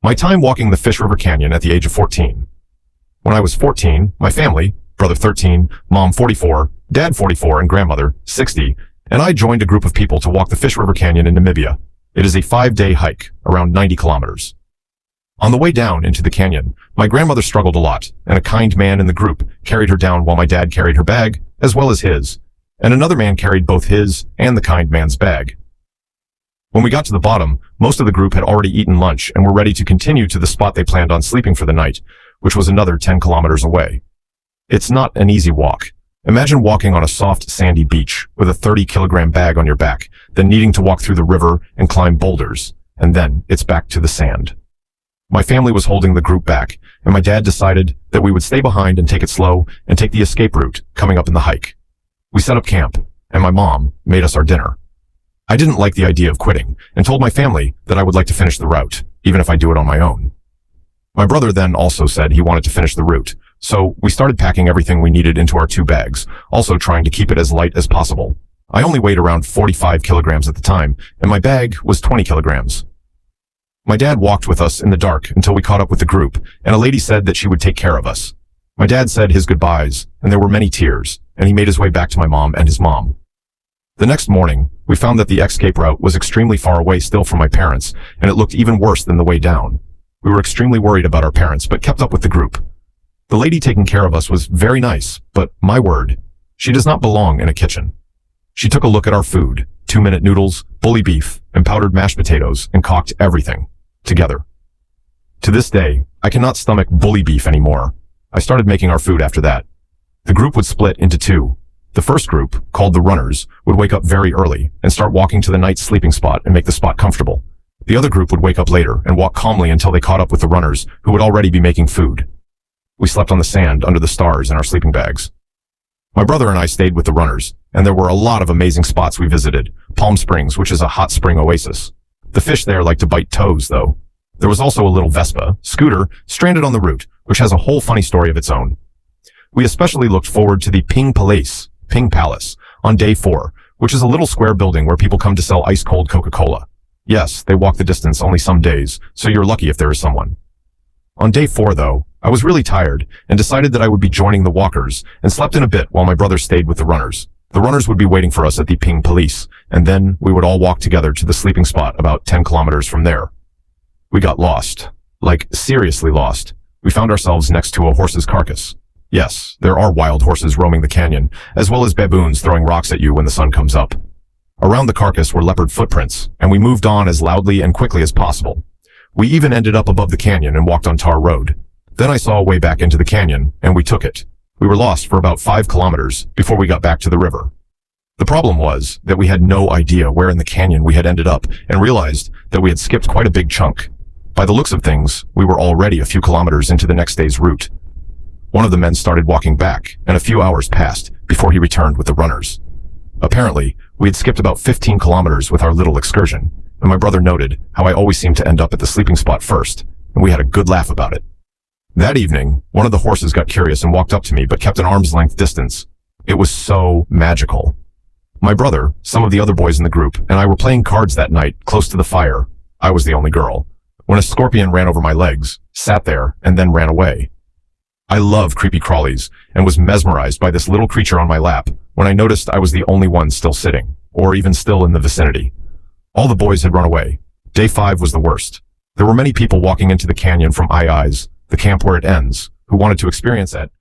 My time walking the Fish River Canyon at the age of 14. When I was 14, my family, brother 13, mom 44, dad 44, and grandmother 60, and I joined a group of people to walk the Fish River Canyon in Namibia. It is a 5-day hike, around 90 kilometers. On the way down into the canyon, my grandmother struggled a lot, and a kind man in the group carried her down while my dad carried her bag, as well as his, and another man carried both his and the kind man's bag. When we got to the bottom, most of the group had already eaten lunch and were ready to continue to the spot they planned on sleeping for the night, which was another 10 kilometers away. It's not an easy walk. Imagine walking on a soft, sandy beach with a 30-kilogram bag on your back, then needing to walk through the river and climb boulders, and then it's back to the sand. My family was holding the group back, and my dad decided that we would stay behind and take it slow and take the escape route coming up in the hike. We set up camp, and my mom made us our dinner. I didn't like the idea of quitting and told my family that I would like to finish the route, even if I do it on my own. My brother then also said he wanted to finish the route, so we started packing everything we needed into our 2 bags, also trying to keep it as light as possible. I only weighed around 45 kilograms at the time, and my bag was 20 kilograms. My dad walked with us in the dark until we caught up with the group, and a lady said that she would take care of us. My dad said his goodbyes, and there were many tears, and he made his way back to my mom and his mom. The next morning, we found that the escape route was extremely far away still from my parents, and it looked even worse than the way down. We were extremely worried about our parents, but kept up with the group. The lady taking care of us was very nice, but my word, she does not belong in a kitchen. She took a look at our food, 2-minute noodles, bully beef, and powdered mashed potatoes, and cooked everything together. To this day, I cannot stomach bully beef anymore. I started making our food after that. The group would split into 2. The first group, called the runners, would wake up very early and start walking to the night sleeping spot and make the spot comfortable. The other group would wake up later and walk calmly until they caught up with the runners, who would already be making food. We slept on the sand under the stars in our sleeping bags. My brother and I stayed with the runners, and there were a lot of amazing spots we visited. Palm Springs, which is a hot spring oasis. The fish there like to bite toes, though. There was also a little Vespa, scooter, stranded on the route, which has a whole funny story of its own. We especially looked forward to the Ping Palace, on day 4, which is a little square building where people come to sell ice-cold Coca-Cola. Yes, they walk the distance only some days, so you're lucky if there is someone. On day 4, though, I was really tired and decided that I would be joining the walkers and slept in a bit while my brother stayed with the runners. The runners would be waiting for us at the Ping Palace, and then we would all walk together to the sleeping spot about 10 kilometers from there. We got lost. Like, seriously lost. We found ourselves next to a horse's carcass. Yes, there are wild horses roaming the canyon, as well as baboons throwing rocks at you when the sun comes up. Around the carcass were leopard footprints, and we moved on as loudly and quickly as possible. We even ended up above the canyon and walked on tar road. Then I saw a way back into the canyon, and we took it. We were lost for about 5 kilometers before we got back to the river. The problem was that we had no idea where in the canyon we had ended up and realized that we had skipped quite a big chunk. By the looks of things, we were already a few kilometers into the next day's route. One of the men started walking back, and a few hours passed before he returned with the runners. Apparently, we had skipped about 15 kilometers with our little excursion, and my brother noted how I always seemed to end up at the sleeping spot first, and we had a good laugh about it. That evening, one of the horses got curious and walked up to me but kept an arm's length distance. It was so magical. My brother, some of the other boys in the group, and I were playing cards that night close to the fire. I was the only girl. When a scorpion ran over my legs, sat there, and then ran away. I love creepy crawlies and was mesmerized by this little creature on my lap when I noticed I was the only one still sitting, or even still in the vicinity. All the boys had run away. Day 5 was the worst. There were many people walking into the canyon from Eyes, the camp where it ends, who wanted to experience it